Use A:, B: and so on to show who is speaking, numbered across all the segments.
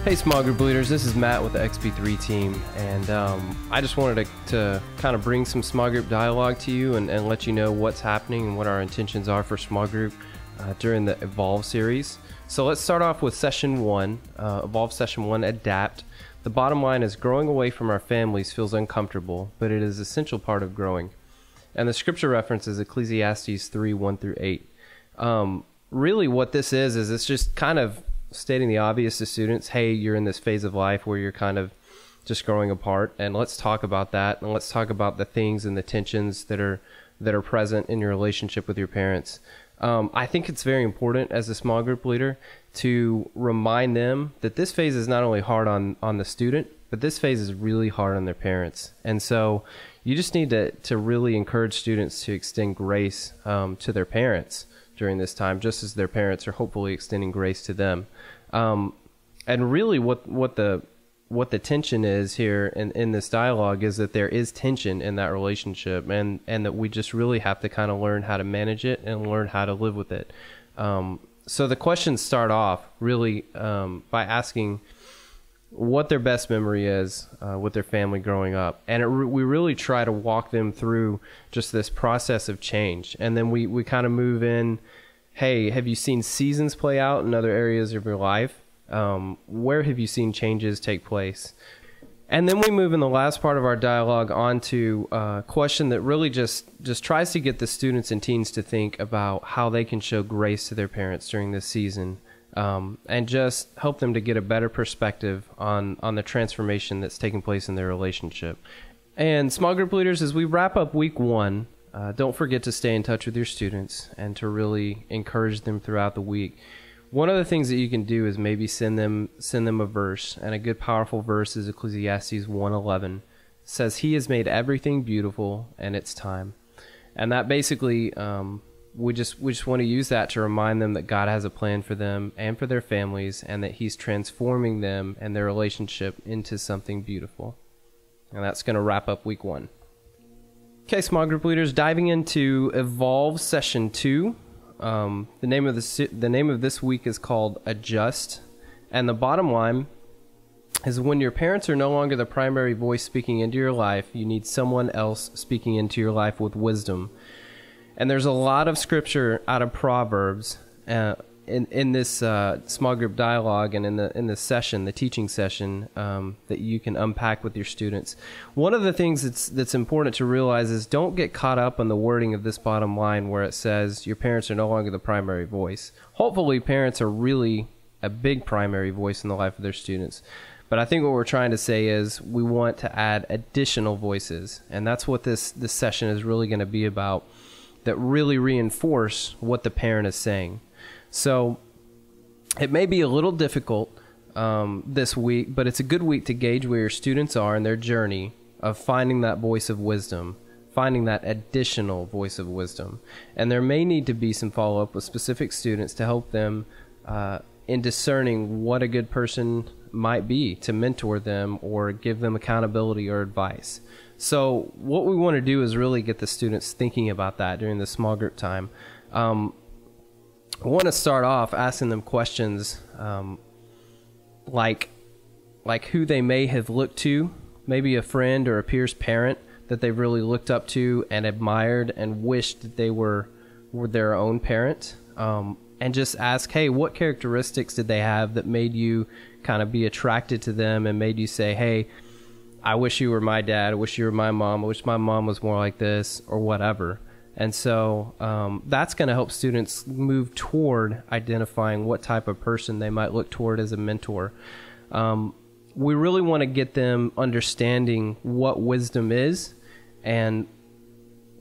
A: Hey small group leaders, this is Matt with the XP3 team, and I just wanted to kind of bring some small group dialogue to you and let you know what's happening and what our intentions are for small group during the Evolve series. So let's start off with Session 1, Evolve Session 1, Adapt. The bottom line is growing away from our families feels uncomfortable, but it is an essential part of growing. And the scripture reference is Ecclesiastes 3, 1 through 8. Really what this is it's just kind of stating the obvious to students. Hey, you're in this phase of life where you're kind of just growing apart, and let's talk about that, and let's talk about the things and the tensions that are present in your relationship with your parents. I think it's very important as a small group leader to remind them that this phase is not only hard on the student, but this phase is really hard on their parents. And so you just need to really encourage students to extend grace to their parents during this time, just as their parents are hopefully extending grace to them. And really what the tension is here in this dialogue is that there is tension in that relationship, and that we just really have to kind of learn how to manage it and learn how to live with it. So the questions start off really by asking what their best memory is with their family growing up. And we really try to walk them through just this process of change. And then we kind of move in, hey, have you seen seasons play out in other areas of your life? Where have you seen changes take place? And then we move in the last part of our dialogue onto a question that really just tries to get the students and teens to think about how they can show grace to their parents during this season. And just help them to get a better perspective on the transformation that's taking place in their relationship. And small group leaders, as we wrap up week 1, don't forget to stay in touch with your students and to really encourage them throughout the week. One of the things that you can do is maybe send them a verse, and a good powerful verse is Ecclesiastes 1:11. It says, "He has made everything beautiful in its time." And that basically we just want to use that to remind them that God has a plan for them and for their families, and that He's transforming them and their relationship into something beautiful. And that's going to wrap up week 1. Okay, small group leaders, diving into Evolve Session 2. The name of this week is called Adjust. And the bottom line is, when your parents are no longer the primary voice speaking into your life, you need someone else speaking into your life with wisdom. And there's a lot of scripture out of Proverbs in this small group dialogue and in this session, the teaching session, that you can unpack with your students. One of the things that's important to realize is don't get caught up on the wording of this bottom line where it says your parents are no longer the primary voice. Hopefully, parents are really a big primary voice in the life of their students. But I think what we're trying to say is we want to add additional voices, and that's what this session is really going to be about, that really reinforce what the parent is saying. So it may be a little difficult this week, but it's a good week to gauge where your students are in their journey of finding that voice of wisdom, finding that additional voice of wisdom. And there may need to be some follow-up with specific students to help them in discerning what a good person might be to mentor them or give them accountability or advice. So what we want to do is really get the students thinking about that during the small group time. I want to start off asking them questions like who they may have looked to, maybe a friend or a peer's parent that they've really looked up to and admired and wished that they were their own parent. And just ask, hey, what characteristics did they have that made you kind of be attracted to them and made you say, hey, I wish you were my dad, I wish you were my mom, I wish my mom was more like this, or whatever. And so that's going to help students move toward identifying what type of person they might look toward as a mentor. We really want to get them understanding what wisdom is and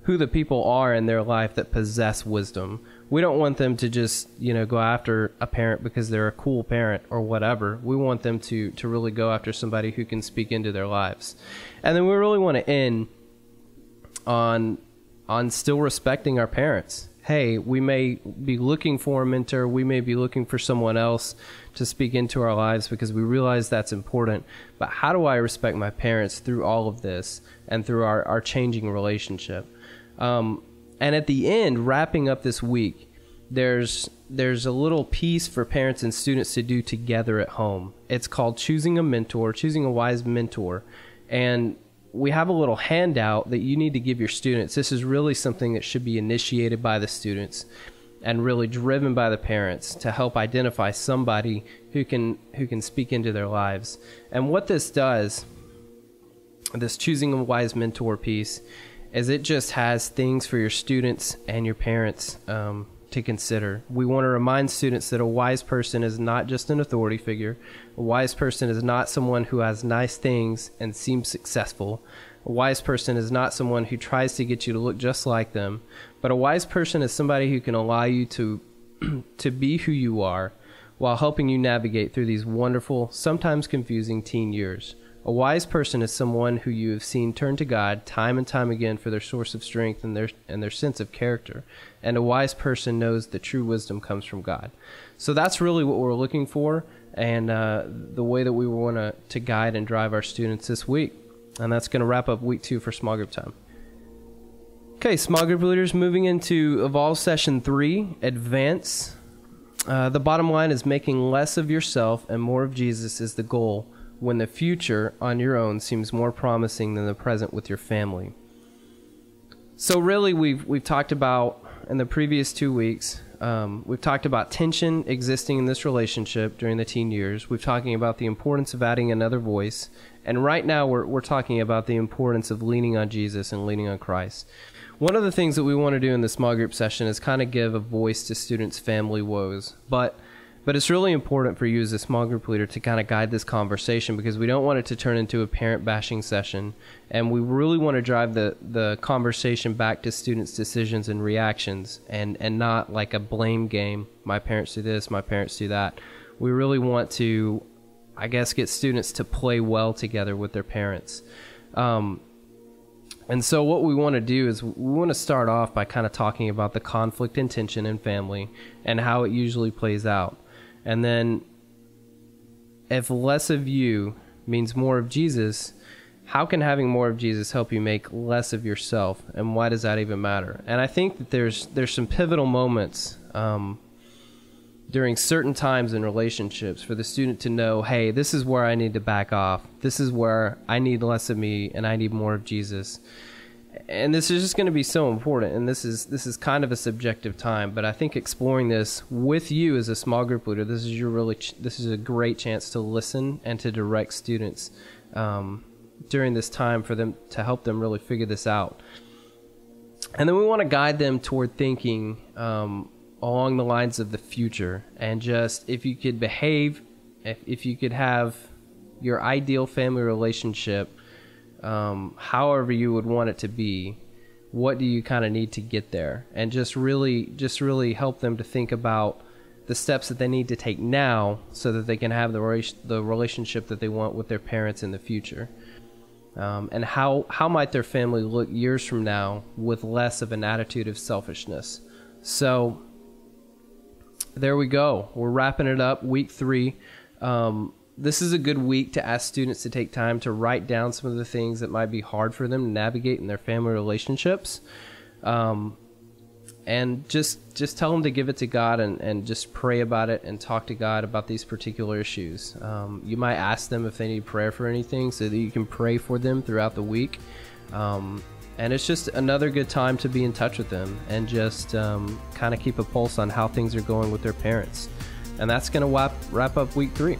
A: who the people are in their life that possess wisdom. We don't want them to just, go after a parent because they're a cool parent or whatever. We want them to really go after somebody who can speak into their lives. And then we really want to end on still respecting our parents. Hey, we may be looking for a mentor. We may be looking for someone else to speak into our lives because we realize that's important. But how do I respect my parents through all of this and through our changing relationship? And at the end, wrapping up this week, there's a little piece for parents and students to do together at home. It's called choosing a mentor, choosing a wise mentor. And we have a little handout that you need to give your students. This is really something that should be initiated by the students and really driven by the parents to help identify somebody who can speak into their lives. And what this does, this choosing a wise mentor piece, is it just has things for your students and your parents to consider. We want to remind students that a wise person is not just an authority figure. A wise person is not someone who has nice things and seems successful. A wise person is not someone who tries to get you to look just like them. But a wise person is somebody who can allow you to be who you are while helping you navigate through these wonderful, sometimes confusing teen years. A wise person is someone who you have seen turn to God time and time again for their source of strength and their sense of character. And a wise person knows that true wisdom comes from God. So that's really what we're looking for, and the way that we want to guide and drive our students this week. And that's going to wrap up week 2 for small group time. Okay, small group leaders, moving into Evolve Session 3, Advance. The bottom line is making less of yourself and more of Jesus is the goal when the future on your own seems more promising than the present with your family. So really, we've talked about, in the previous 2 weeks, we've talked about tension existing in this relationship during the teen years. We've talking about the importance of adding another voice. And right now, we're talking about the importance of leaning on Jesus and leaning on Christ. One of the things that we want to do in the small group session is kind of give a voice to students' family woes. But it's really important for you as a small group leader to kind of guide this conversation, because we don't want it to turn into a parent bashing session. And we really want to drive the conversation back to students' decisions and reactions, and not like a blame game. My parents do this, my parents do that. We really want to, I guess, get students to play well together with their parents. And so what we want to do is we want to start off by kind of talking about the conflict and tension in family and how it usually plays out. And then if less of you means more of Jesus, how can having more of Jesus help you make less of yourself? And why does that even matter? And I think that there's some pivotal moments during certain times in relationships for the student to know, hey, this is where I need to back off. This is where I need less of me and I need more of Jesus. And this is just going to be so important. And this is kind of a subjective time, but I think exploring this with you as a small group leader, this is a great chance to listen and to direct students during this time for them to help them really figure this out. And then we want to guide them toward thinking along the lines of the future, and just if you could behave, if you could have your ideal family relationship however you would want it to be, what do you kind of need to get there? And just really help them to think about the steps that they need to take now so that they can have the relationship that they want with their parents in the future. And how might their family look years from now with less of an attitude of selfishness? So there we go. We're wrapping it up, week 3. This is a good week to ask students to take time to write down some of the things that might be hard for them to navigate in their family relationships. And just tell them to give it to God and just pray about it and talk to God about these particular issues. You might ask them if they need prayer for anything so that you can pray for them throughout the week. And it's just another good time to be in touch with them and just kind of keep a pulse on how things are going with their parents. And that's going to wrap up week 3.